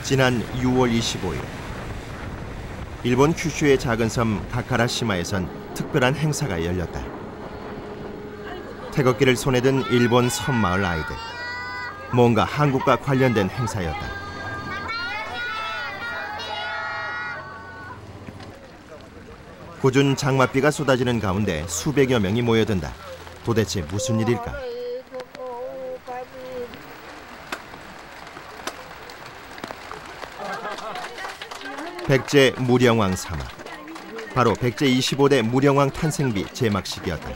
지난 6월 25일 일본 큐슈의 작은 섬 다카라시마에선 특별한 행사가 열렸다. 태극기를 손에 든 일본 섬마을 아이들. 뭔가 한국과 관련된 행사였다. 궂은 장맛비가 쏟아지는 가운데 수백여 명이 모여든다. 도대체 무슨 일일까? 백제 무령왕 사마. 바로 백제 25대 무령왕 탄생비 제막식이었다.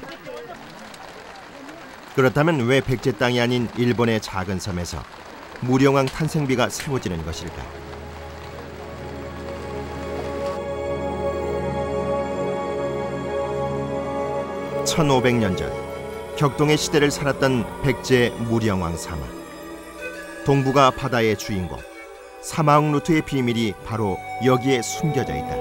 그렇다면 왜 백제 땅이 아닌 일본의 작은 섬에서 무령왕 탄생비가 세워지는 것일까? (1500년) 전 격동의 시대를 살았던 백제 무령왕 사마. 동북아 바다의 주인공. 사마왕 루트의 비밀이 바로 여기에 숨겨져 있다.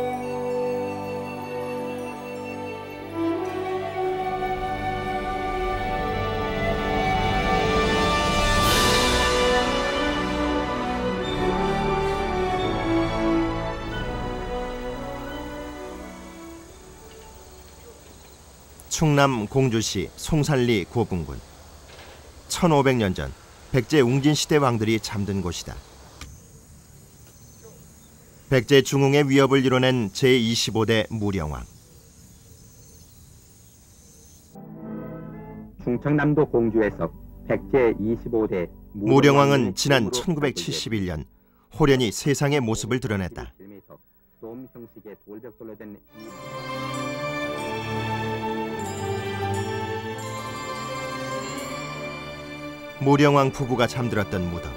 충남 공주시 송산리 고분군. 1500년 전 백제 웅진시대 왕들이 잠든 곳이다. 백제 중흥의 위협을 이뤄낸 제25대 무령왕. 충청남도 공주에서 백제 25대 무령왕은 지난 1971년 호련히 세상의 모습을 드러냈다. 무령왕 부부가 잠들었던 무덤.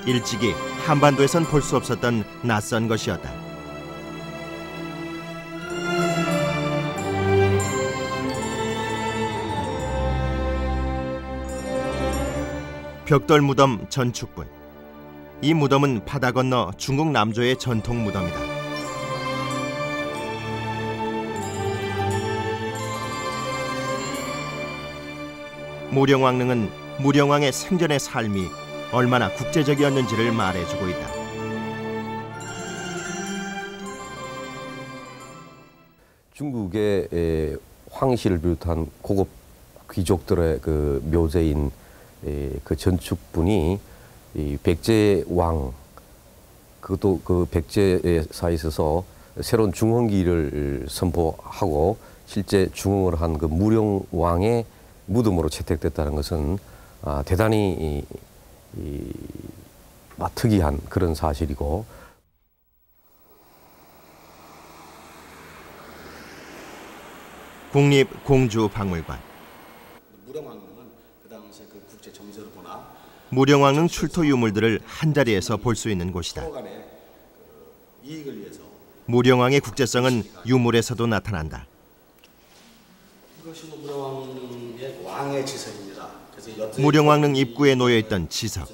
일찍이 한반도에선 볼 수 없었던 낯선 것이었다. 벽돌 무덤 전축분. 이 무덤은 바다 건너 중국 남조의 전통 무덤이다. 무령왕릉은 무령왕의 생전의 삶이 얼마나 국제적이었는지를 말해주고 있다. 중국의 황실을 비롯한 고급 귀족들의 그 묘제인 그 전축분이 이 백제 왕, 그것도 그 백제사에 있어서 새로운 중흥기를 선포하고 실제 중흥을 한 그 무령왕의 무덤으로 채택됐다는 것은 대단히 특이한 그런 사실이고, 국립공주박물관. 무령왕릉 출토 유물들을 한자리에서 볼 수 있는 곳이다. 무령왕의 국제성은 유물에서도 나타난다. 이것이 무령왕의 왕의 지석입니다. 무령왕릉 입구에 놓여있던 지석.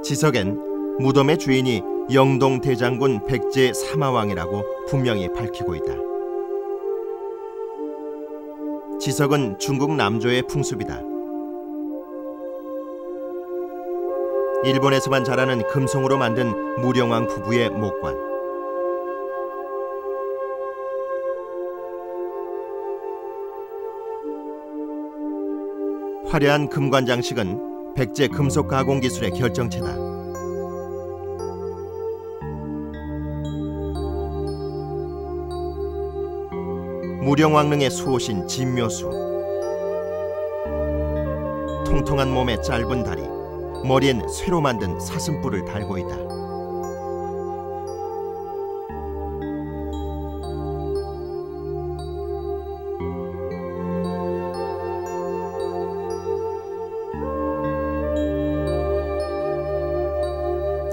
지석엔 무덤의 주인이 영동대장군 백제 사마왕이라고 분명히 밝히고 있다. 지석은 중국 남조의 풍습이다. 일본에서만 자라는 금송으로 만든 무령왕 부부의 목관. 화려한 금관 장식은 백제 금속 가공 기술의 결정체다. 무령왕릉의 수호신 진묘수. 통통한 몸에 짧은 다리, 머리엔 쇠로 만든 사슴뿔을 달고 있다.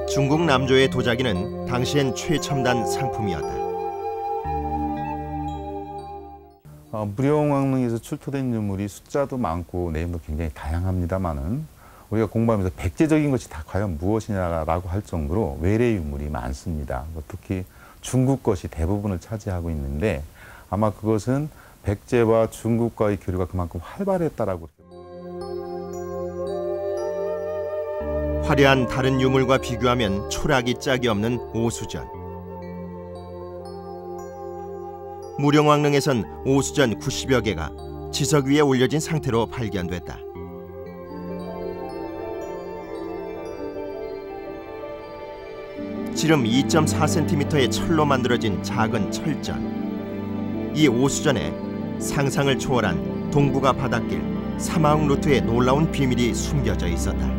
중국 남조의 도자기는 당시엔 최첨단 상품이었다. 무령왕릉에서 출토된 유물이 숫자도 많고 내용도 굉장히 다양합니다만은 우리가 공부하면서 백제적인 것이 다 과연 무엇이냐라고 할 정도로 외래 유물이 많습니다. 특히 중국 것이 대부분을 차지하고 있는데 아마 그것은 백제와 중국과의 교류가 그만큼 활발했다라고. 화려한 다른 유물과 비교하면 초락이 짝이 없는 오수전. 무령왕릉에선 오수전 90여 개가 지석 위에 올려진 상태로 발견됐다. 지름 2.4cm의 철로 만들어진 작은 철전. 이 오수전에 상상을 초월한 동북아 바닷길 사마흥 루트의 놀라운 비밀이 숨겨져 있었다.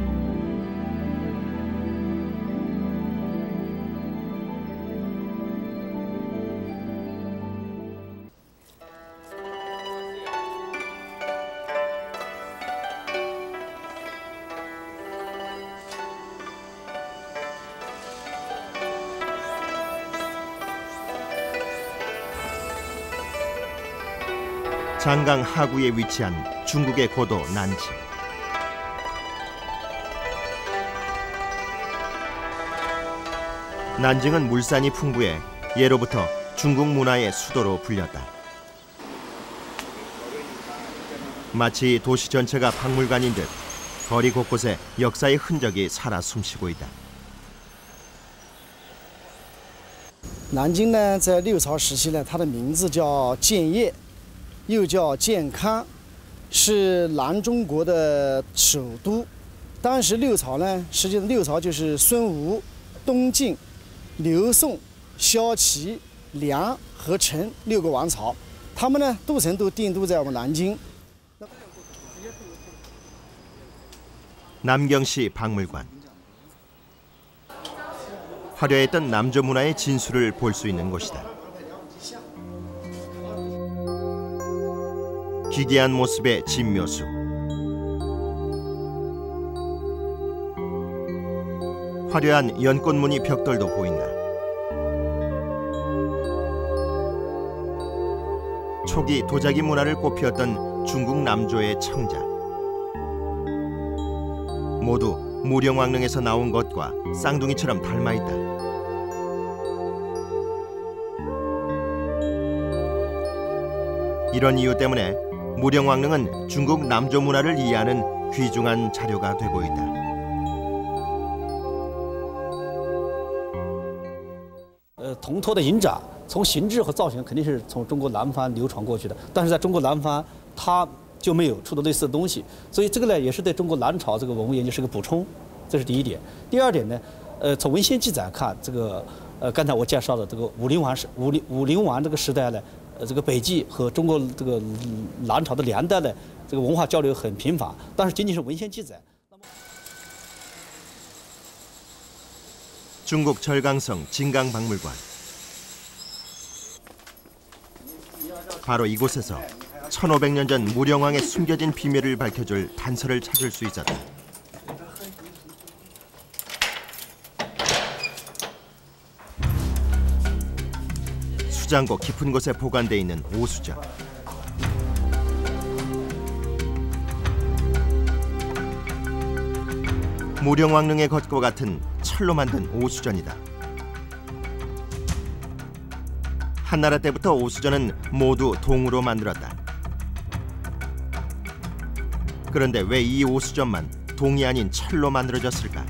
장강 하구에 위치한 중국의 고도 난징. 난징은 물산이 풍부해 예로부터 중국 문화의 수도로 불렸다. 마치 도시 전체가 박물관인 듯 거리 곳곳에 역사의 흔적이 살아 숨쉬고 있다. 南京呢，在六朝时期呢，它的名字叫建业，又叫建康，是南中国的首都。当时六朝呢，实际上六朝就是孙吴、东晋、刘宋、萧齐、梁和陈6个王朝，他们呢都曾定都在我们南京。 남경시 박물관. 화려했던 남조 문화의 진수를 볼 수 있는 곳이다. 기괴한 모습의 진묘수. 화려한 연꽃무늬 벽돌도 보인다. 초기 도자기 문화를 꽃피웠던 중국 남조의 청자. 모두 무령왕릉에서 나온 것과 쌍둥이처럼 닮아있다. 이런 이유 때문에 무령왕릉은 중국 남조 문화를 이해하는 귀중한 자료가 되고 있다. 铜托的银盏，从形制和造型肯定是从中国南方流传过去的，但是在中国南方它 就没有出的类似的东西，所以这个呢也是对中国南朝这个文物研究是个补充，这是第一点。第二点呢，从文献记载看，这个刚才我介绍的这个武陵王这个时代呢，这个北纪和中国这个南朝的梁代呢，这个文化交流很频繁，但是仅仅是文献记载。 중국 절강성 진강박물관. 바로 이곳에서 1500년 전 무령왕의 숨겨진 비밀을 밝혀줄 단서를 찾을 수 있었다. 수장고 깊은 곳에 보관돼 있는 오수전. 무령왕릉의 것과 같은 철로 만든 오수전이다. 한나라 때부터 오수전은 모두 동으로 만들었다. 그런데 왜 이 오수전만 동이 아닌 철로 만들어졌을까?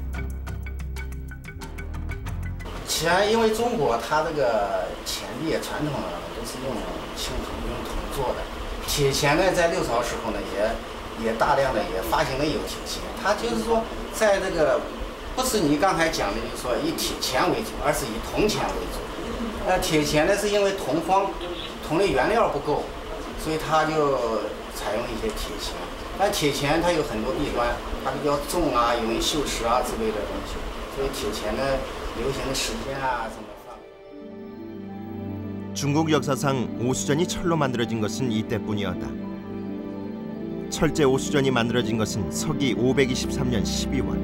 前因为中国它这个钱币传统呢都是用青铜用铜做的，铁钱呢在六朝时候呢也大量的也发行了有铁钱，它就是说在这个不是你刚才讲的，就是说以铁钱为主，而是以铜钱为主。铁钱呢是因为铜荒，铜的原料不够，所以它就采用一些铁钱。但铁钱它有很多弊端，它比较重啊，容易锈蚀啊之类的东西，所以铁钱呢流行的时间啊什么范围。 중국 역사상 오수전이 철로 만들어진 것은 이때뿐이었다. 철제 오수전이 만들어진 것은 서기 523년 12월.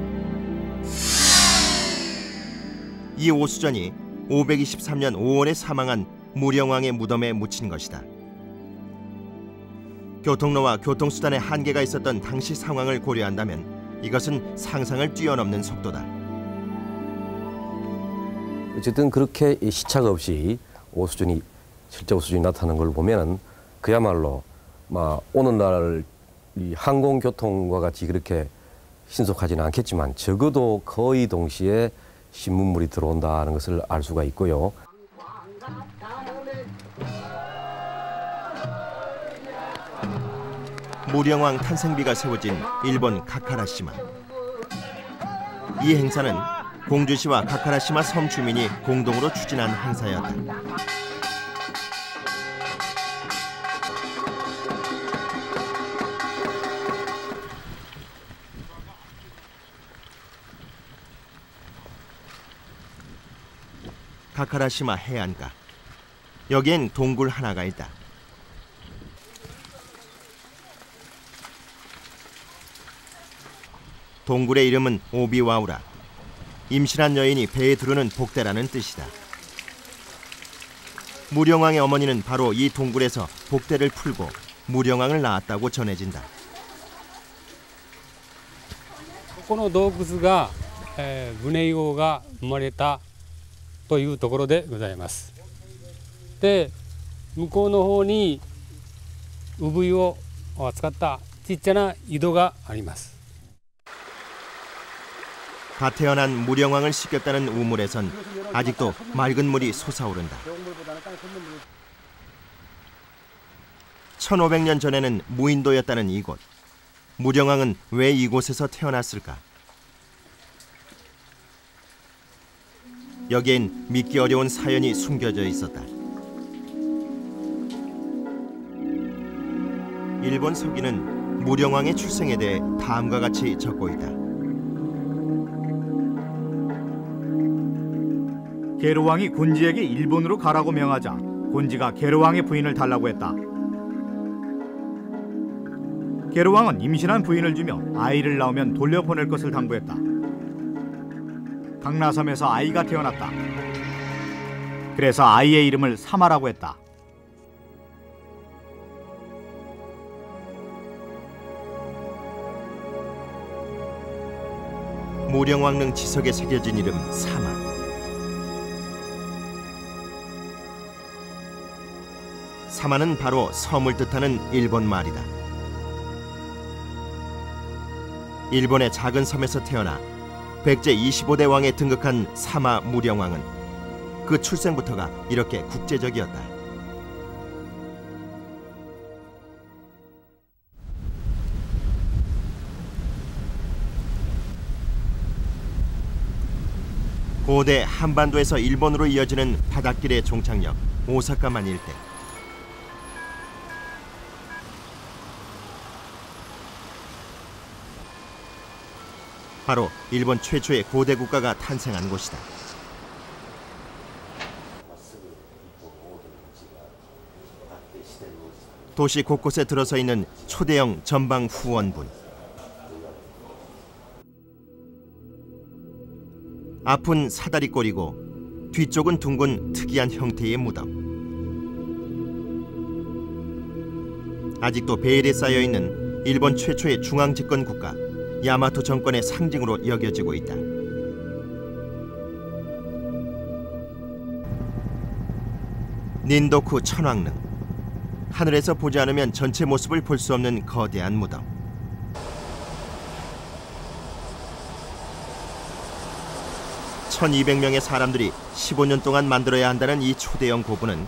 이 오수전이 523년 5월에 사망한 무령왕의 무덤에 묻힌 것이다. 교통로와 교통수단의 한계가 있었던 당시 상황을 고려한다면 이것은 상상을 뛰어넘는 속도다. 어쨌든 그렇게 시차가 없이 오수전이 실제 오수전이 나타나는 걸 보면은 그야말로 오는 날 이 항공교통과 같이 그렇게 신속하지는 않겠지만 적어도 거의 동시에 신문물이 들어온다는 것을 알 수가 있고요. 무령왕 탄생비가 세워진 일본 카카라시마. 이 행사는 공주시와 카카라시마 섬 주민이 공동으로 추진한 행사였다. 카카라시마 해안가. 여기엔 동굴 하나가 있다. 동굴의 이름은 오비와우라. 임신한 여인이 배에 두르는 복대라는 뜻이다. 무령왕의 어머니는 바로 이 동굴에서 복대를 풀고 무령왕을 낳았다고 전해진다. この洞窟が、ブネイオウが生まれたというところでございます。で、向こうの方に産湯を使ったちっちゃな井戸があります。 갓 태어난 무령왕을 씻겼다는 우물에선 아직도 맑은 물이 솟아오른다. 1500년 전에는 무인도였다는 이곳. 무령왕은 왜 이곳에서 태어났을까? 여기엔 믿기 어려운 사연이 숨겨져 있었다. 일본 서기는 무령왕의 출생에 대해 다음과 같이 적고 있다. 게르왕이 곤지에게 일본으로 가라고 명하자 곤지가 게르왕의 부인을 달라고 했다. 게르왕은 임신한 부인을 주며 아이를 낳으면 돌려보낼 것을 당부했다. 강나섬에서 아이가 태어났다. 그래서 아이의 이름을 사마라고 했다. 무령왕릉 지석에 새겨진 이름 사마. 사마는 바로 섬을 뜻하는 일본 말이다. 일본의 작은 섬에서 태어나 백제 25대 왕에 등극한 사마 무령왕은 그 출생부터가 이렇게 국제적이었다. 고대 한반도에서 일본으로 이어지는 바닷길의 종착역 오사카만 일대. 바로 일본 최초의 고대 국가가 탄생한 곳이다. 도시 곳곳에 들어서 있는 초대형 전방 후원분. 앞은 사다리꼴이고 뒤쪽은 둥근 특이한 형태의 무덤. 아직도 베일에 쌓여있는 일본 최초의 중앙집권 국가 야마토 정권의 상징으로 여겨지고 있다. 닌도쿠 천왕릉. 하늘에서 보지 않으면 전체 모습을 볼 수 없는 거대한 무덤. (1200명의) 사람들이 15년 동안 만들어야 한다는 이 초대형 고분은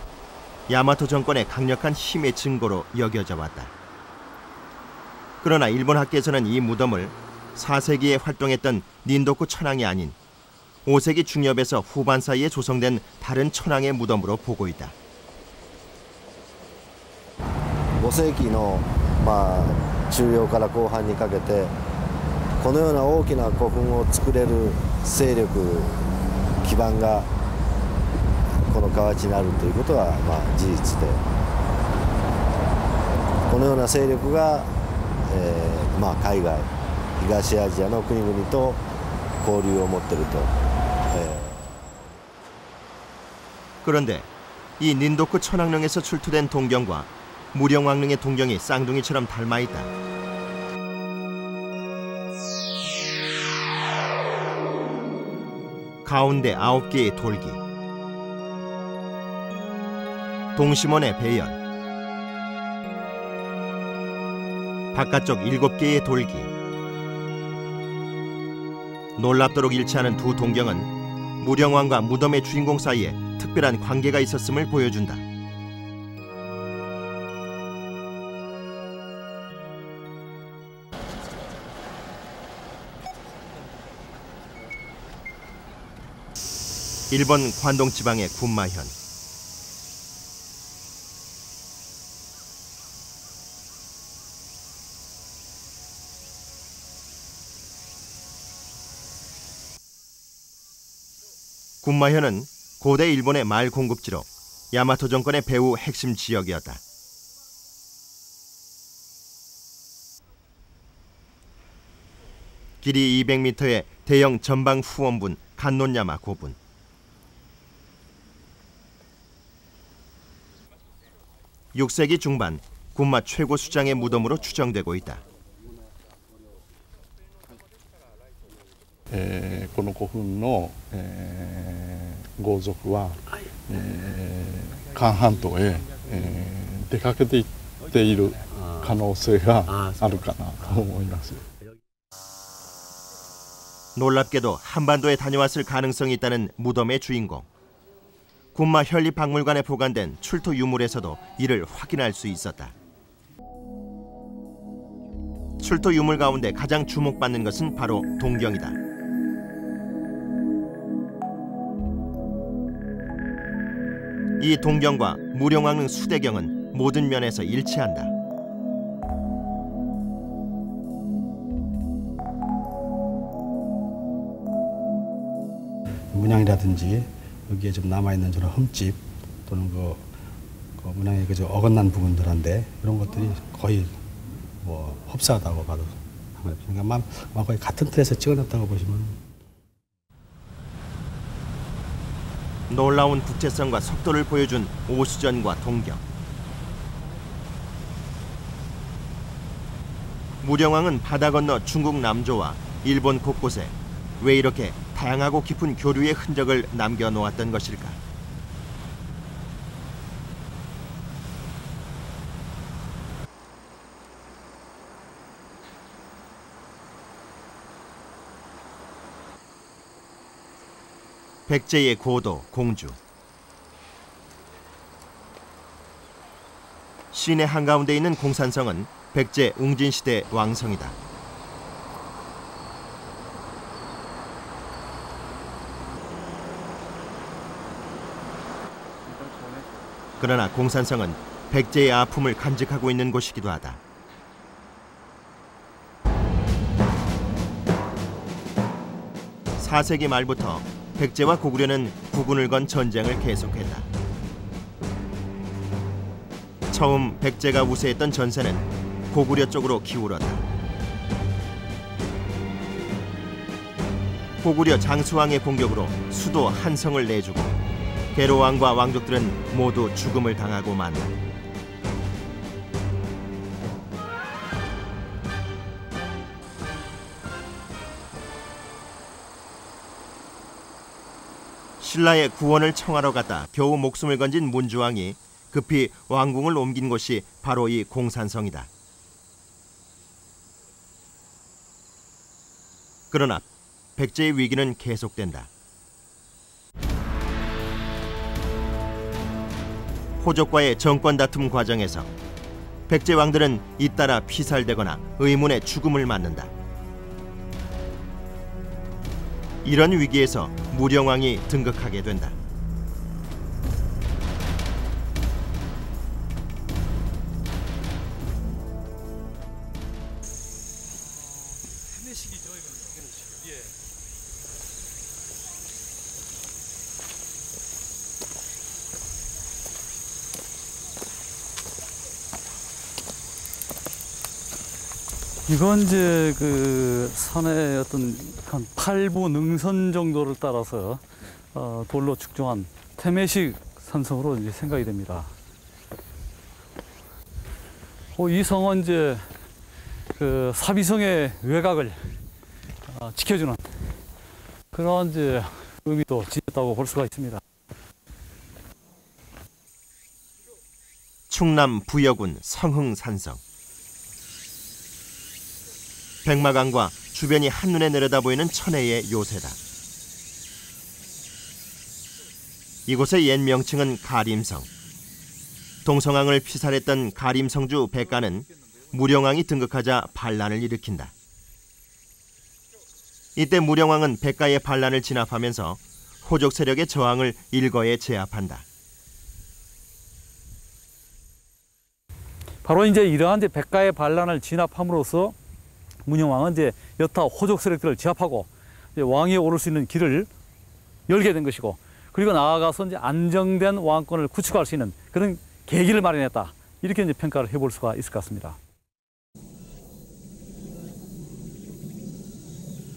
야마토 정권의 강력한 힘의 증거로 여겨져 왔다. 그러나 일본 학계에서는 이 무덤을 4세기에 활동했던 닌도쿠 천왕이 아닌 5세기 중엽에서 후반 사이에 조성된 다른 천왕의 무덤으로 보고 있다. 5世紀の中葉から後半にかけてこのような大きな古墳を作れる勢力基盤がこの河内にあるということは事実で、このような勢力が、海外東アジアの国々と交流を持っていると。 그런데 이 닌도쿠 천왕릉에서 출토된 동경과 무령왕릉의 동경이 쌍둥이처럼 닮아 있다. 가운데 9개의 돌기, 동심원의 배열, 바깥쪽 7개의 돌기. 놀랍도록 일치하는 두 동경은 무령왕과 무덤의 주인공 사이에 특별한 관계가 있었음을 보여준다. 일본 관동 지방의 군마현. 군마현은 고대 일본의 말 공급지로 야마토 정권의 배후 핵심 지역이었다. 길이 200m의 대형 전방 후원분 간논야마 고분. (6세기) 중반 군마 최고 수장의 무덤으로 추정되고 있다. この古墳の、豪族は、韓半島へ、出かけていっている可能性があるかなと思います。 놀랍게도 한반도에 다녀왔을 가능성이 있다는 무덤의 주인공. 군마 현립박물관에 보관된 출토 유물에서도 이를 확인할 수 있었다. 출토 유물 가운데 가장 주목받는 것은 바로 동경이다. 이 동경과 무령왕릉 수대경은 모든 면에서 일치한다. 문양이라든지 여기에 좀 남아있는 저런 흠집 또는 그 문양의 그 어긋난 부분들한데 이런 것들이 거의 뭐 흡사하다고 봐도 그러니까 거의 같은 틀에서 찍어냈다고 보시면. 놀라운 국제성과 속도를 보여준 오수전과 동경. 무령왕은 바다 건너 중국 남조와 일본 곳곳에 왜 이렇게 다양하고 깊은 교류의 흔적을 남겨놓았던 것일까? 백제의 고도 공주. 시내 한가운데 있는 공산성은 백제 웅진시대 왕성이다. 그러나 공산성은 백제의 아픔을 간직하고 있는 곳이기도 하다. (4세기) 말부터 백제와 고구려는 국운을 건 전쟁을 계속했다. 처음 백제가 우세했던 전세는 고구려 쪽으로 기울었다. 고구려 장수왕의 공격으로 수도 한성을 내주고 계로왕과 왕족들은 모두 죽음을 당하고 만다. 신라의 구원을 청하러 갔다 겨우 목숨을 건진 문주왕이 급히 왕궁을 옮긴 곳이 바로 이 공산성이다. 그러나 백제의 위기는 계속된다. 호족과의 정권 다툼 과정에서 백제 왕들은 잇따라 피살되거나 의문의 죽음을 맞는다. 이런 위기에서 무령왕이 등극하게 된다. 이건 이제 그 산의 어떤 한 8부 능선 정도를 따라서 돌로 축종한 태매식 산성으로 이제 생각이 됩니다. 이 성은 이제 그 사비성의 외곽을 지켜주는 그런 이제 의미도 지녔다고 볼 수가 있습니다. 충남 부여군 성흥산성. 백마강과 주변이 한눈에 내려다 보이는 천혜의 요새다. 이곳의 옛 명칭은 가림성. 동성왕을 피살했던 가림성주 백가는 무령왕이 등극하자 반란을 일으킨다. 이때 무령왕은 백가의 반란을 진압하면서 호족 세력의 저항을 일거에 제압한다. 바로 이제 이러한 이제 백가의 반란을 진압함으로써 문영왕은 이제 여타 호족 세력들을 제압하고 이제 왕위에 오를 수 있는 길을 열게 된 것이고, 그리고 나아가서 이제 안정된 왕권을 구축할 수 있는 그런 계기를 마련했다. 이렇게 이제 평가를 해볼 수가 있을 것 같습니다.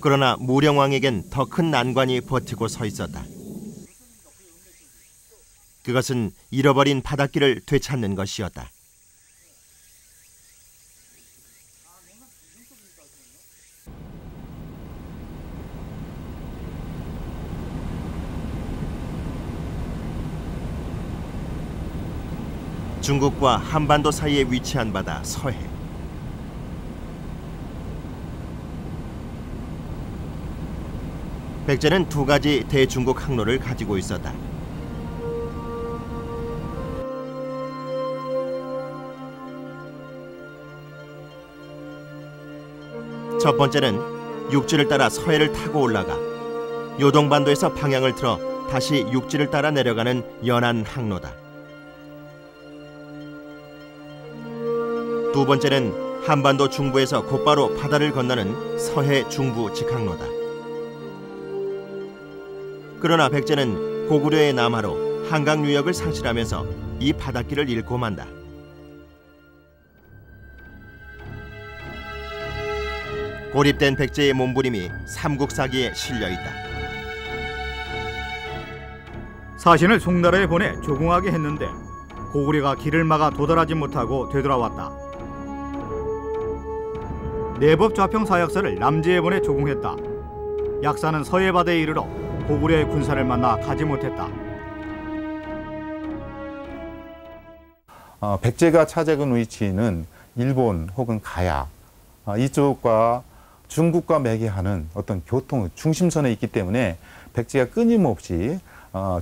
그러나 무령왕에겐 더 큰 난관이 버티고 서 있었다. 그것은 잃어버린 바닷길을 되찾는 것이었다. 중국과 한반도 사이에 위치한 바다 서해. 백제는 두 가지 대중국 항로를 가지고 있었다. 첫 번째는 육지를 따라 서해를 타고 올라가 요동반도에서 방향을 틀어 다시 육지를 따라 내려가는 연안 항로다. 두 번째는 한반도 중부에서 곧바로 바다를 건너는 서해 중부 직항로다. 그러나 백제는 고구려의 남하로 한강 유역을 상실하면서 이 바닷길을 잃고 만다. 고립된 백제의 몸부림이 삼국사기에 실려있다. 사신을 송나라에 보내 조공하게 했는데 고구려가 길을 막아 도달하지 못하고 되돌아왔다. 내법 좌평 사약사를 남제에 보내 조공했다. 약사는 서해바다에 이르러 고구려의 군사를 만나 가지 못했다. 백제가 차지한 위치는 일본 혹은 가야 이쪽과 중국과 매개하는 어떤 교통 중심선에 있기 때문에 백제가 끊임없이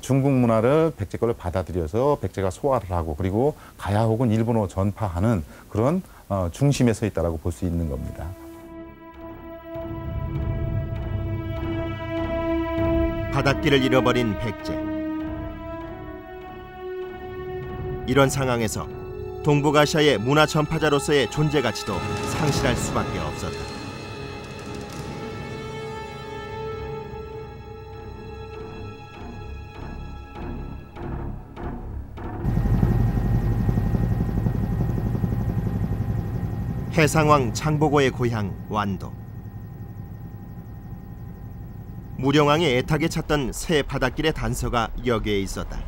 중국 문화를 백제 거를 받아들여서 백제가 소화를 하고 그리고 가야 혹은 일본어로 전파하는 그런 중심에 서 있다고 볼 수 있는 겁니다. 바닷길을 잃어버린 백제. 이런 상황에서 동북아시아의 문화 전파자로서의 존재 가치도 상실할 수밖에 없었다. 해상왕 장보고의 고향 완도. 무령왕이 애타게 찾던 새 바닷길의 단서가 여기에 있었다.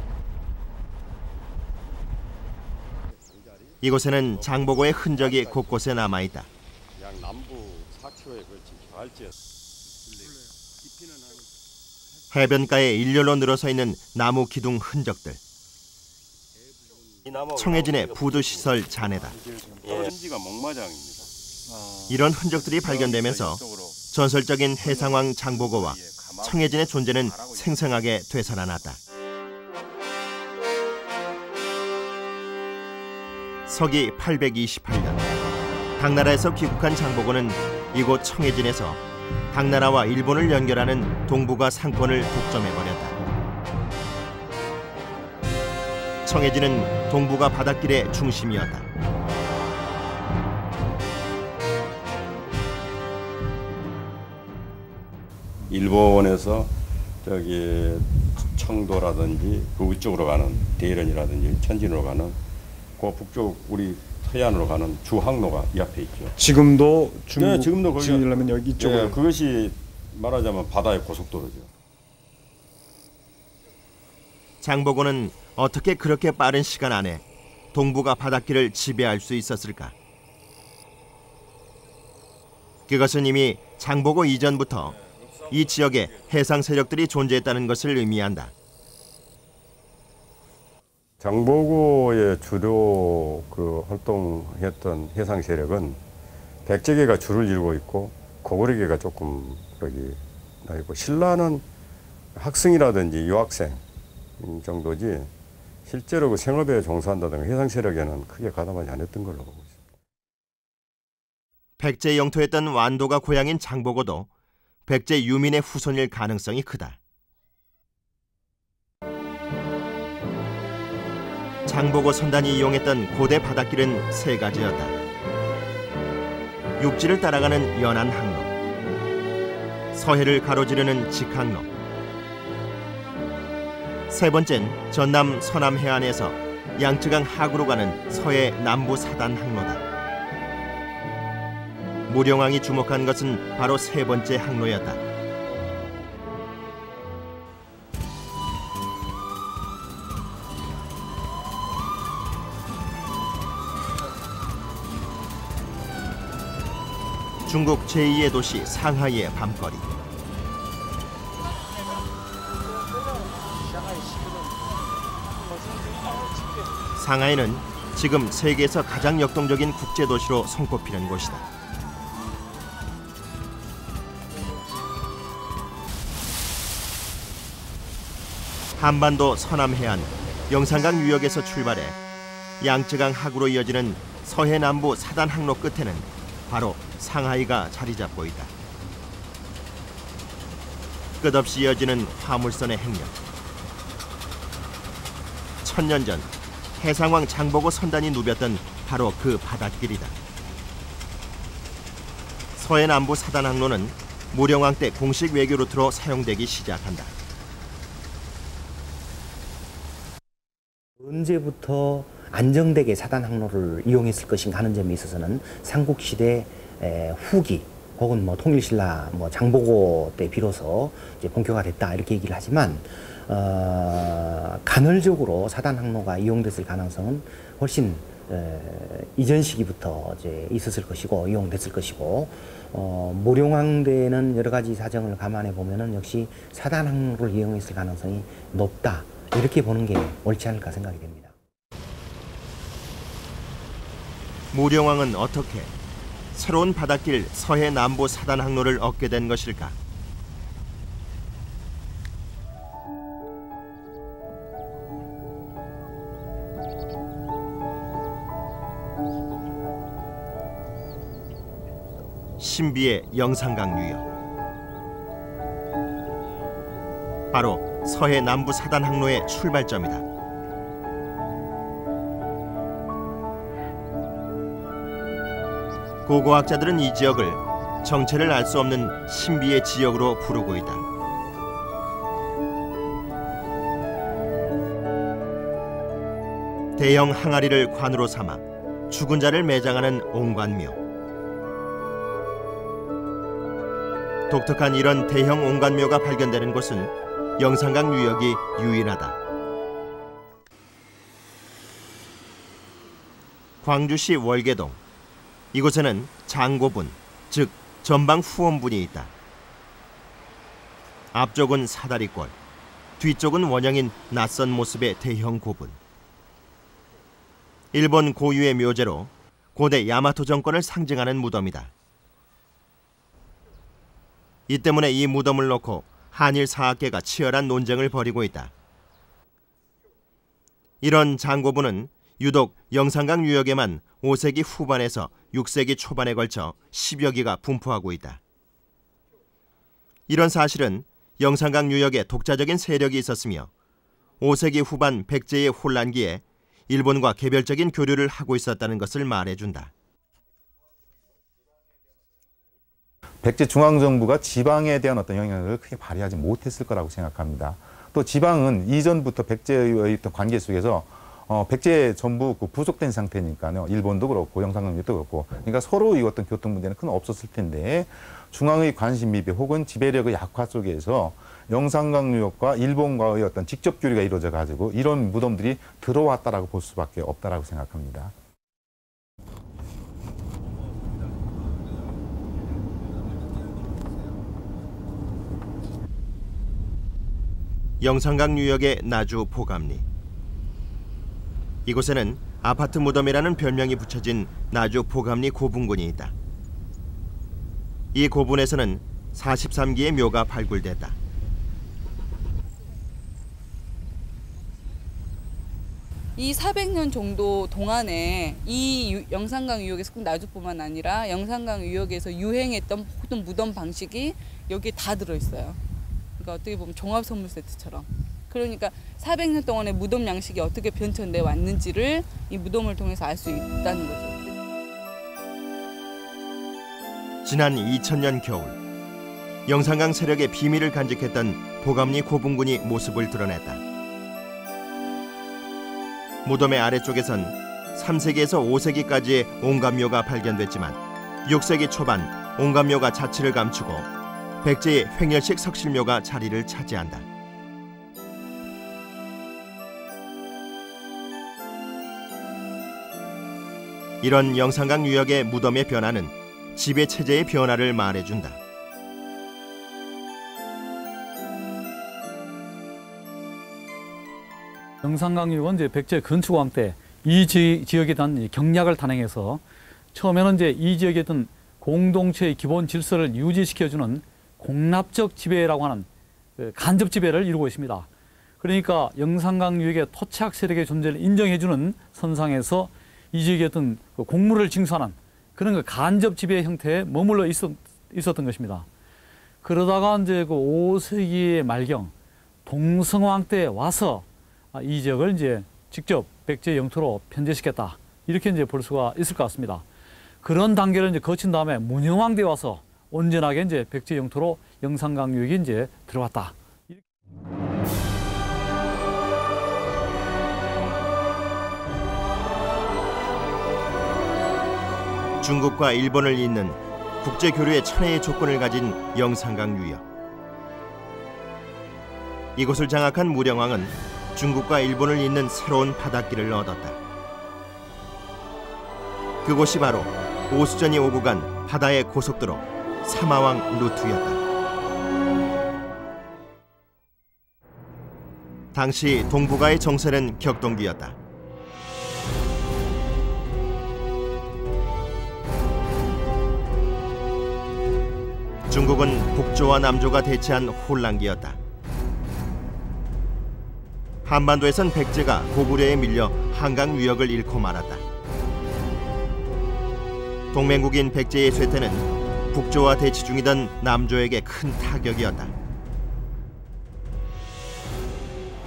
이곳에는 장보고의 흔적이 곳곳에 남아있다. 해변가에 일렬로 늘어서 있는 나무 기둥 흔적들. 청해진의 부두시설 잔해다. 이런 흔적들이 발견되면서 전설적인 해상왕 장보고와 청해진의 존재는 생생하게 되살아났다. 서기 828년 당나라에서 귀국한 장보고는 이곳 청해진에서 당나라와 일본을 연결하는 동북아 상권을 독점해버렸다. 청해진은 동북아 바닷길의 중심이었다. 일본에서 저기 청도라든지 그 위쪽으로 가는 대련이라든지 천진으로 가는 그 북쪽 우리 서해안으로 가는 주항로가 이 앞에 있죠. 지금도 중국 네, 지금도 지금이라면 여기 이쪽으로. 네, 그것이 말하자면 바다의 고속도로죠. 장보고는 어떻게 그렇게 빠른 시간 안에 동북아 바닷길을 지배할 수 있었을까? 그것은 이미 장보고 이전부터 이 지역에 해상 세력들이 존재했다는 것을 의미한다. 장보고의 주로 그 활동했던 해상 세력은 백제계가 줄을 이루고 있고 고구려계가 조금 여기 나 있고 신라는 학생이라든지 유학생 정도지 실제로 그 생업에 종사한다든가 해상 세력에는 크게 가담하지 않았던 걸로 보고 있습니다. 백제 영토였던 완도가 고향인 장보고도 백제 유민의 후손일 가능성이 크다. 장보고 선단이 이용했던 고대 바닷길은 세 가지였다. 육지를 따라가는 연안 항로, 서해를 가로지르는 직항로, 세 번째는 전남 서남 해안에서 양쯔강 하구로 가는 서해 남부 사단 항로다. 무령왕이 주목한 것은 바로 세 번째 항로였다. 중국 제2의 도시 상하이의 밤거리. 상하이는 지금 세계에서 가장 역동적인 국제도시로 손꼽히는 곳이다. 한반도 서남해안 영산강 유역에서 출발해 양쯔강 하구로 이어지는 서해 남부 사단 항로 끝에는 바로 상하이가 자리 잡고 있다. 끝없이 이어지는 화물선의 행렬. 천년 전 해상왕 장보고 선단이 누볐던 바로 그 바닷길이다. 서해 남부 사단 항로는 무령왕 때 공식 외교 루트로 사용되기 시작한다. 언제부터 안정되게 사단 항로를 이용했을 것인가 하는 점에 있어서는 삼국시대 후기 혹은 뭐 통일신라 장보고 때 비로소 이제 본격화됐다 이렇게 얘기를 하지만 간헐적으로 사단 항로가 이용됐을 가능성은 훨씬 이전 시기부터 이제 있었을 것이고 이용됐을 것이고 무령왕 때는 여러 가지 사정을 감안해 보면은 역시 사단 항로를 이용했을 가능성이 높다 이렇게 보는 게 옳지 않을까 생각이 됩니다. 무령왕은 어떻게 새로운 바닷길 서해 남부 사단 항로를 얻게 된 것일까? 신비의 영산강 유역. 바로 서해 남부 사단 항로의 출발점이다. 고고학자들은 이 지역을 정체를 알 수 없는 신비의 지역으로 부르고 있다. 대형 항아리를 관으로 삼아 죽은 자를 매장하는 옹관묘. 독특한 이런 대형 옹관묘가 발견되는 곳은 영산강 유역이 유일하다. 광주시 월계동. 이곳에는 장고분, 즉 전방 후원분이 있다. 앞쪽은 사다리꼴, 뒤쪽은 원형인 낯선 모습의 대형 고분. 일본 고유의 묘제로 고대 야마토 정권을 상징하는 무덤이다. 이 때문에 이 무덤을 놓고 한일 사학계가 치열한 논쟁을 벌이고 있다. 이런 장고분은 유독 영산강 유역에만 5세기 후반에서 6세기 초반에 걸쳐 10여 기가 분포하고 있다. 이런 사실은 영산강 유역에 독자적인 세력이 있었으며 5세기 후반 백제의 혼란기에 일본과 개별적인 교류를 하고 있었다는 것을 말해준다. 백제 중앙정부가 지방에 대한 어떤 영향을 크게 발휘하지 못했을 거라고 생각합니다. 또 지방은 이전부터 백제의 어떤 관계 속에서 백제 전부 부속된 상태니까요. 일본도 그렇고 영산강유역도 그렇고, 그러니까 서로 이 어떤 교통 문제는 큰 없었을 텐데 중앙의 관심 미비 혹은 지배력의 약화 속에서 영산강유역과 일본과의 어떤 직접 교류가 이루어져 가지고 이런 무덤들이 들어왔다라고 볼 수밖에 없다라고 생각합니다. 영산강 유역의 나주 포감리. 이곳에는 아파트 무덤이라는 별명이 붙여진 나주 포감리 고분군이 있다. 이 고분에서는 43기의 묘가 발굴됐다. 이 400년 정도 동안에 이 영산강 유역에서 꼭 나주뿐만 아니라 영산강 유역에서 유행했던 모든 무덤 방식이 여기에 다 들어있어요. 그러니까 어떻게 보면 종합 선물 세트처럼. 그러니까 400년 동안의 무덤 양식이 어떻게 변천돼 왔는지를 이 무덤을 통해서 알 수 있다는 거죠. 지난 2000년 겨울, 영산강 세력의 비밀을 간직했던 보감리 고분군이 모습을 드러냈다. 무덤의 아래쪽에선 3세기에서 5세기까지의 옹감묘가 발견됐지만 6세기 초반 옹감묘가 자취를 감추고 백제의 횡렬식 석실묘가 자리를 차지한다. 이런 영산강 유역의 무덤의 변화는 지배 체제의 변화를 말해준다. 영산강 유역은 이제 백제 건축왕 때 이 지역에 대한 경략을 단행해서 처음에는 이제 이 지역에 있던 공동체의 기본 질서를 유지시켜주는 공납적 지배라고 하는 간접 지배를 이루고 있습니다. 그러니까 영산강 유역의 토착 세력의 존재를 인정해주는 선상에서 이 지역에 어떤 공물을 징수하는 그런 간접 지배 형태에 머물러 있었던 것입니다. 그러다가 이제 그 5세기의 말경 동성왕 때 와서 이 지역을 이제 직접 백제 영토로 편제시켰다. 이렇게 이제 볼 수가 있을 것 같습니다. 그런 단계를 이제 거친 다음에 문영왕 때 와서 온전하게 이제 백제 영토로 영산강 유역이 이제 들어왔다. 중국과 일본을 잇는 국제 교류의 천혜의 조건을 가진 영산강 유역. 이곳을 장악한 무령왕은 중국과 일본을 잇는 새로운 바닷길을 얻었다. 그곳이 바로 오수전이 오고 간 바다의 고속도로 사마왕 루트였다. 당시 동북아의 정세는 격동기였다. 중국은 북조와 남조가 대치한 혼란기였다. 한반도에선 백제가 고구려에 밀려 한강 유역을 잃고 말았다. 동맹국인 백제의 쇠퇴는 북조와 대치 중이던 남조에게 큰 타격이었다.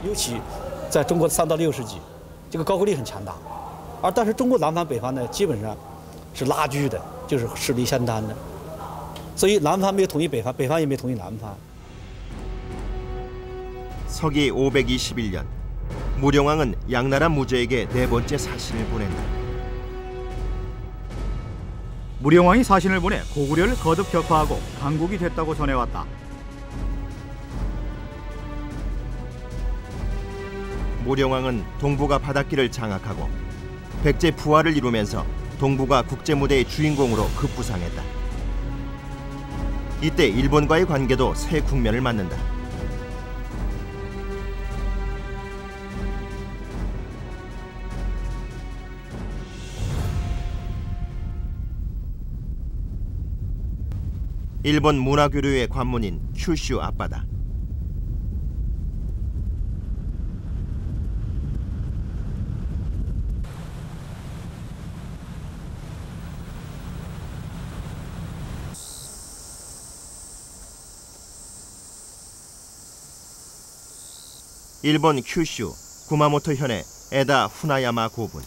尤其在中国3到6世纪，这个高句丽很强大，但是中国南方北方呢，基本上是拉锯的，就是势力相当的，所以南方没有统一北方，北方也没有统一南方。 서기 521년 무령왕은 양나라 무제에게 네 번째 사신을 보낸다. 무령왕이 사신을 보내 고구려를 거듭 격파하고 강국이 됐다고 전해왔다. 무령왕은 동북아 바닷길을 장악하고 백제 부활을 이루면서 동북아 국제무대의 주인공으로 급부상했다. 이때 일본과의 관계도 새 국면을 맞는다. 일본 문화교류의 관문인 큐슈 앞바다. 일본 큐슈 구마모토 현의 에다 후나야마 고분.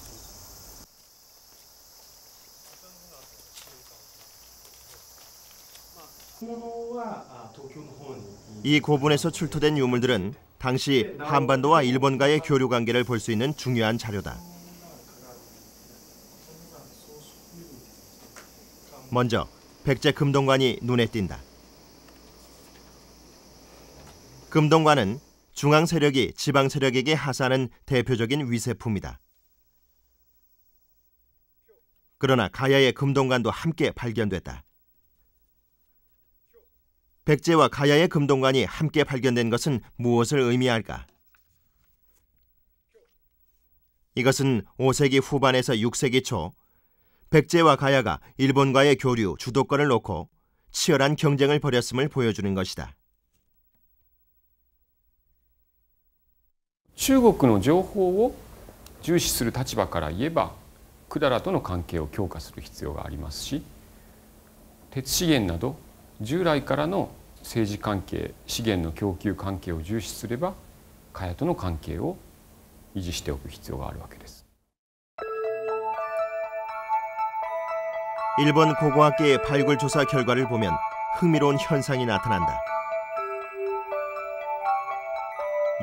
이 고분에서 출토된 유물들은 당시 한반도와 일본과의 교류 관계를 볼 수 있는 중요한 자료다. 먼저 백제 금동관이 눈에 띈다. 금동관은 중앙 세력이 지방 세력에게 하사하는 대표적인 위세품이다. 그러나 가야의 금동관도 함께 발견됐다. 백제와 가야의 금동관이 함께 발견된 것은 무엇을 의미할까? 이것은 5세기 후반에서 6세기 초 백제와 가야가 일본과의 교류 주도권을 놓고 치열한 경쟁을 벌였음을 보여주는 것이다. 中国の情報を重視する立場から言えば百済との関係を強化する必要がありますし、鉄資源など従来からの政治関係、資源の供給関係を重視すれば茅との関係を維持しておく必要があるわけです。 일본 고고학계의 발굴 조사 결과를 보면 흥미로운 현상이 나타난다.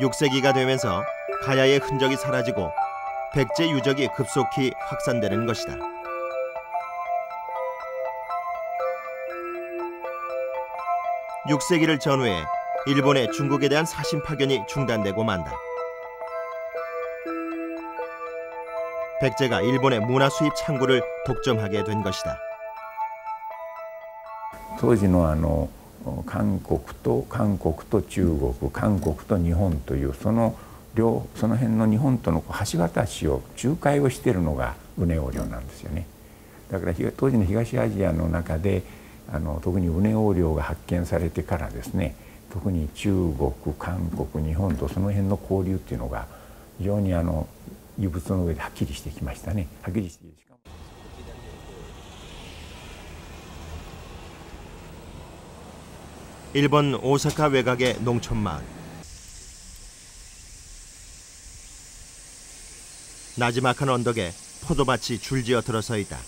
6세기가 되면서 가야의 흔적이 사라지고 백제 유적이 급속히 확산되는 것이다. (6세기를) 전후해 일본의 중국에 대한 사신 파견이 중단되고 만다. 백제가 일본의 문화 수입 창구를 독점하게 된 것이다. 当時の韓国と中国、韓国と日本というその辺の日本との橋渡しを仲介をしているのが畝王領なんですよね。だから当時の東アジアの中で特に畝王領が発見されてからですね、特に中国、韓国、日本とその辺の交流っていうのが非常に遺物の上ではっきりしてきましたね。はっきりしてしかも일본 오사카 외곽의 농촌 마을. 나지막한 언덕에 포도밭이 줄지어 들어서 있다.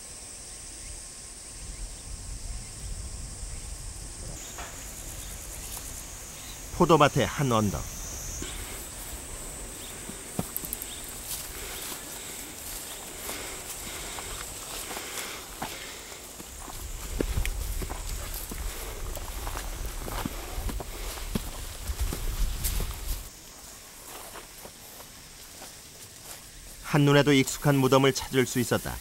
포도밭의 한 언덕. 한눈에도 익숙한 무덤을 찾을 수 있었다.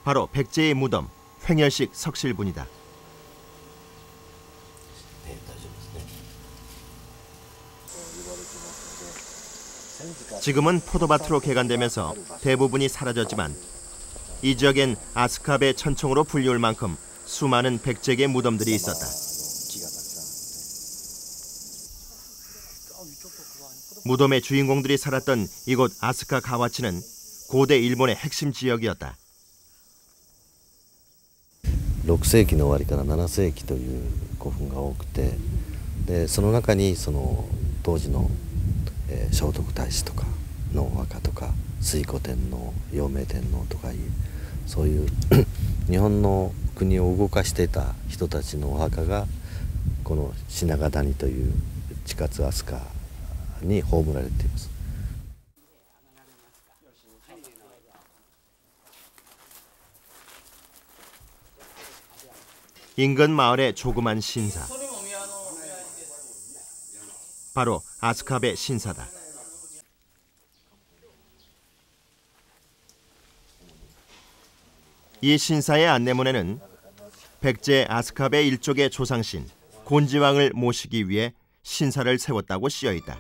바로 백제의 무덤, 횡열식 석실분이다. 지금은 포도밭으로 개간되면서 대부분이 사라졌지만 이 지역엔 아스카베 천총으로 불리울 만큼 수많은 백제계 무덤들이 있었다. 무덤의 주인공들이 살았던 이곳 아스카 가와치는 고대 일본의 핵심 지역이었다. 6世紀の終わりから7世紀という古墳が多くて、でその中に当時の、聖徳太子とかのお墓とか推古天皇、陽明天皇とかいうそういう日本の国を動かしていた人たちのお墓がこの品川谷という地下飛鳥に葬られています。 인근 마을의 조그만 신사. 바로 아스카베 신사다. 이 신사의 안내문에는 백제 아스카베 일족의 조상신 곤지왕을 모시기 위해 신사를 세웠다고 쓰여있다.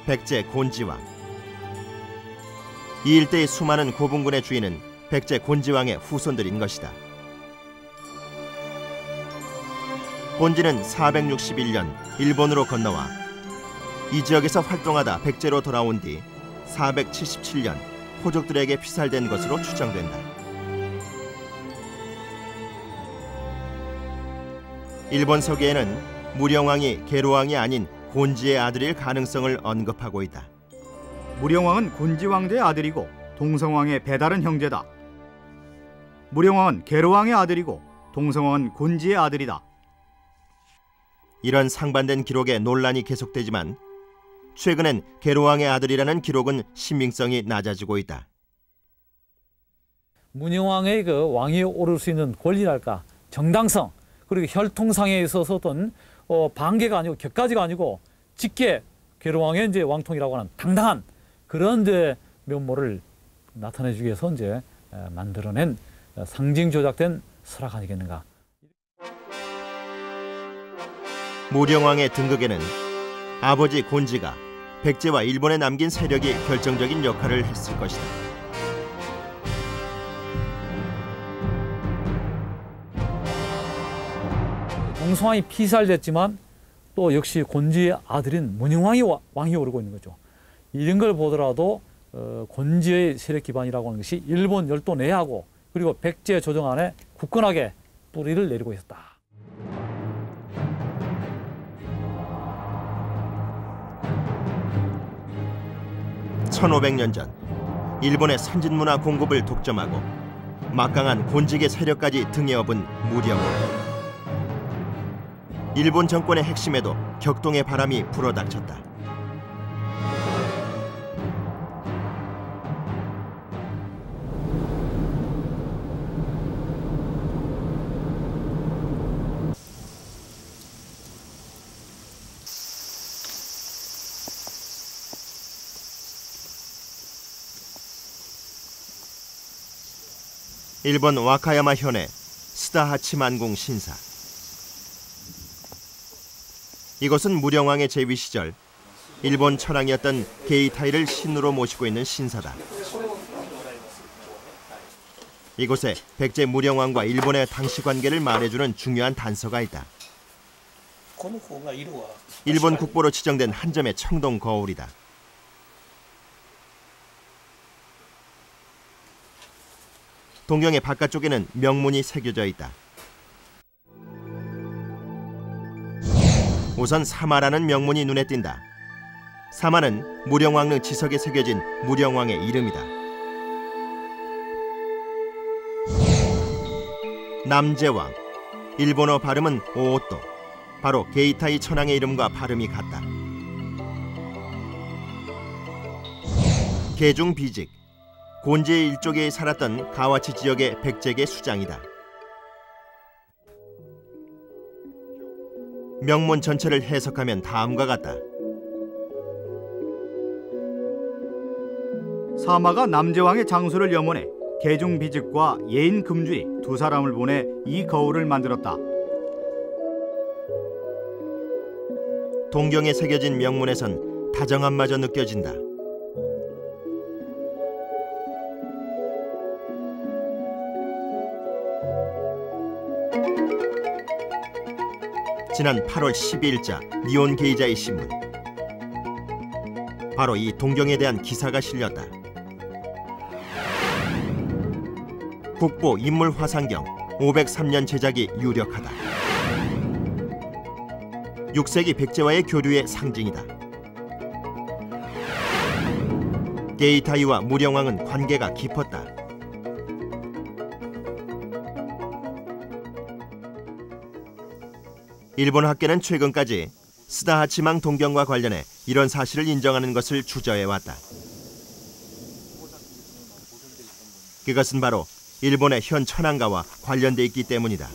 백제 곤지왕. 이 일대의 수많은 고분군의 주인은 백제 곤지왕의 후손들인 것이다. 곤지는 461년 일본으로 건너와 이 지역에서 활동하다 백제로 돌아온 뒤 477년 호족들에게 피살된 것으로 추정된다. 일본 서기에는 무령왕이 계로왕이 아닌 곤지의 아들일 가능성을 언급하고 있다. 무령왕은 곤지 왕제의 아들이고 동성왕의 배다른 형제다. 무령왕은 계로왕의 아들이고 동성왕은 곤지의 아들이다. 이런 상반된 기록에 논란이 계속되지만 최근엔 계로왕의 아들이라는 기록은 신빙성이 낮아지고 있다. 문영왕의 그 왕위에 오를 수 있는 권리랄까, 정당성, 그리고 혈통상에 있어서 어떤 반계가 아니고 격가지가 아니고 직계 계로왕의 이제 왕통이라고 하는 당당한 그런 이제 면모를 나타내주기 위해서 이제 만들어낸 상징 조작된 설악 아니겠는가. 무령왕의 등극에는 아버지 곤지가 백제와 일본에 남긴 세력이 결정적인 역할을 했을 것이다. 동성왕이 피살됐지만 또 역시 곤지의 아들인 문영왕이 왕이 오르고 있는 거죠. 이런 걸 보더라도 곤지의 세력 기반이라고 하는 것이 일본 열도 내하고 그리고 백제 조정 안에 굳건하게 뿌리를 내리고 있었다. (1500년) 전 일본의 선진문화 공급을 독점하고 막강한 곤직의 세력까지 등에 업은 무령왕. 일본 정권의 핵심에도 격동의 바람이 불어닥쳤다. 일본 와카야마 현의 스다하치만궁 신사. 이곳은 무령왕의 재위 시절 일본 천황이었던 게이타이를 신으로 모시고 있는 신사다. 이곳에 백제 무령왕과 일본의 당시 관계를 말해주는 중요한 단서가 있다. 일본 국보로 지정된 한 점의 청동 거울이다. 동경의 바깥쪽에는 명문이 새겨져 있다. 우선 사마라는 명문이 눈에 띈다. 사마는 무령왕릉 지석에 새겨진 무령왕의 이름이다. 남제왕, 일본어 발음은 오오또, 바로 게이타이 천황의 이름과 발음이 같다. 계중비직, 곤지의 일족에 살았던 가와치 지역의 백제계 수장이다. 명문 전체를 해석하면 다음과 같다. 사마가 남제왕의 장수를 염원해 계중비직과 예인 금주리 두 사람을 보내 이 거울을 만들었다. 동경에 새겨진 명문에선 다정함마저 느껴진다. 지난 8월 12일자 니온게이자의 신문. 바로 이 동경에 대한 기사가 실렸다. 국보 인물 화상경 503년 제작이 유력하다. 6세기 백제와의 교류의 상징이다. 게이타이와 무령왕은 관계가 깊었다. 일본 학계는 최근까지 스다하치망 동경과 관련해 이런 사실을 인정하는 것을 주저해왔다. 그것은 바로 일본의 현 천황가와 관련돼 있기 때문이다.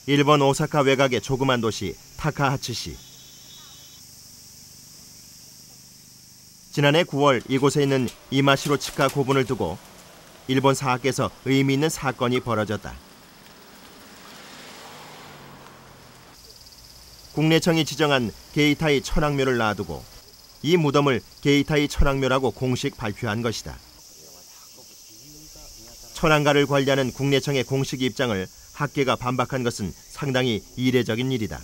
일본 오사카 외곽의 조그만 도시 타카하츠시. 지난해 9월 이곳에 있는 이마시로 치카 고분을 두고 일본 사학계에서 의미 있는 사건이 벌어졌다. 국내청이 지정한 게이타이 천황묘를 놔두고 이 무덤을 게이타이 천황묘라고 공식 발표한 것이다. 천황가를 관리하는 국내청의 공식 입장을 학계가 반박한 것은 상당히 이례적인 일이다.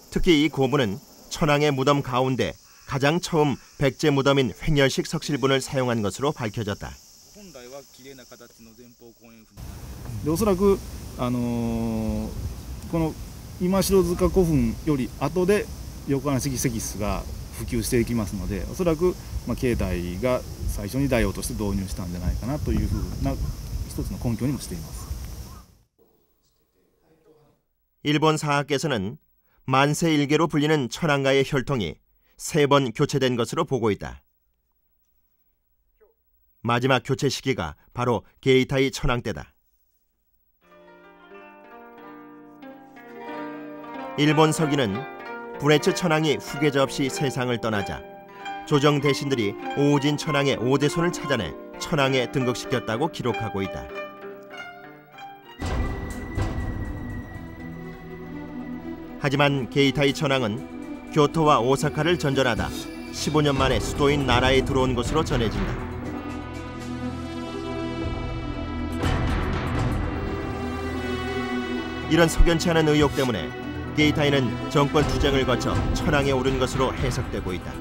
특히 이 고분은 천황의 무덤 가운데 가장 처음 백제 무덤인 횡렬식 석실분을 사용한 것으로 밝혀졌다. おそらくこの今城塚古墳より後で横穴石室が普及していきますので、おそらく境内が最初に大王として導入したんじゃないかなというふうな一つの根拠にもしています。 일본 사학계에서는 만세일계로 불리는 천황가의 혈통이 3번 교체된 것으로 보고 있다. 마지막 교체 시기가 바로 게이타이 천황 때다. 일본 서기는 브레츠 천황이 후계자 없이 세상을 떠나자 조정 대신들이 오우진 천황의 5대손을 찾아내 천황에 등극시켰다고 기록하고 있다. 하지만 게이타이 천황은 교토와 오사카를 전전하다 15년 만에 수도인 나라에 들어온 것으로 전해진다. 이런 석연치 않은 의혹 때문에 게이타이는 정권 투쟁을 거쳐 천황에 오른 것으로 해석되고 있다.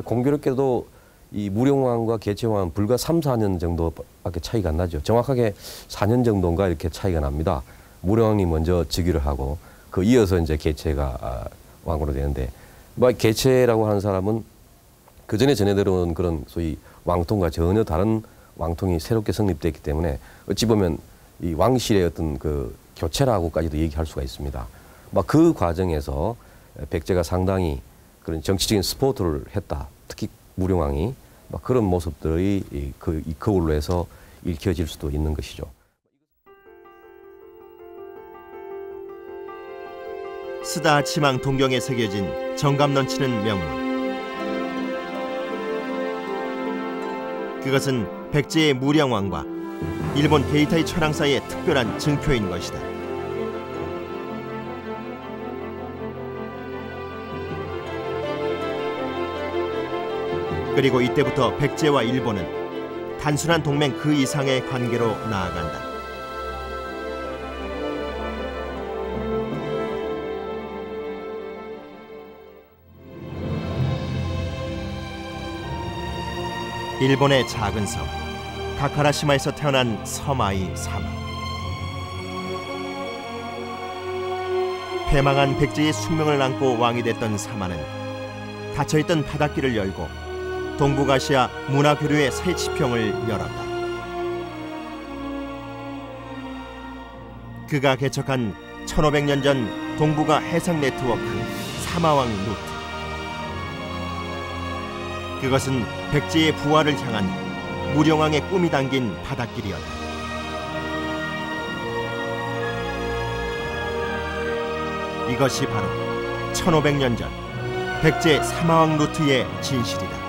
공교롭게도 이 무령왕과 개체왕은 불과 3, 4년 정도밖에 차이가 안 나죠. 정확하게 4년 정도인가 이렇게 차이가 납니다. 무령왕이 먼저 즉위를 하고 그 이어서 이제 개체가 왕으로 되는데, 뭐 개체라고 하는 사람은 그 전에 전해들어온 그런 소위 왕통과 전혀 다른 왕통이 새롭게 성립됐기 때문에 어찌 보면 이 왕실의 어떤 그 교체라고까지도 얘기할 수가 있습니다. 막 그 과정에서 백제가 상당히 그런 정치적인 스포트를 했다. 특히 무령왕이 막 그런 모습들이 그걸로 해서 읽혀질 수도 있는 것이죠. 스다 치망 동경에 새겨진 정감 넘치는 명문. 그것은 백제의 무령왕과 일본 게이타이 천황 사이의 특별한 증표인 것이다. 그리고 이때부터 백제와 일본은 단순한 동맹 그 이상의 관계로 나아간다. 일본의 작은 섬 가카라시마에서 태어난 섬아이 사마. 패망한 백제의 숙명을 안고 왕이 됐던 사마는 닫혀있던 바닷길을 열고 동북아시아 문화교류의 새 지평을 열었다. 그가 개척한 1500년 전 동북아 해상 네트워크 사마왕 루트. 그것은 백제의 부활을 향한 무령왕의 꿈이 담긴 바닷길이었다. 이것이 바로 1500년 전 백제 사마왕 루트의 진실이다.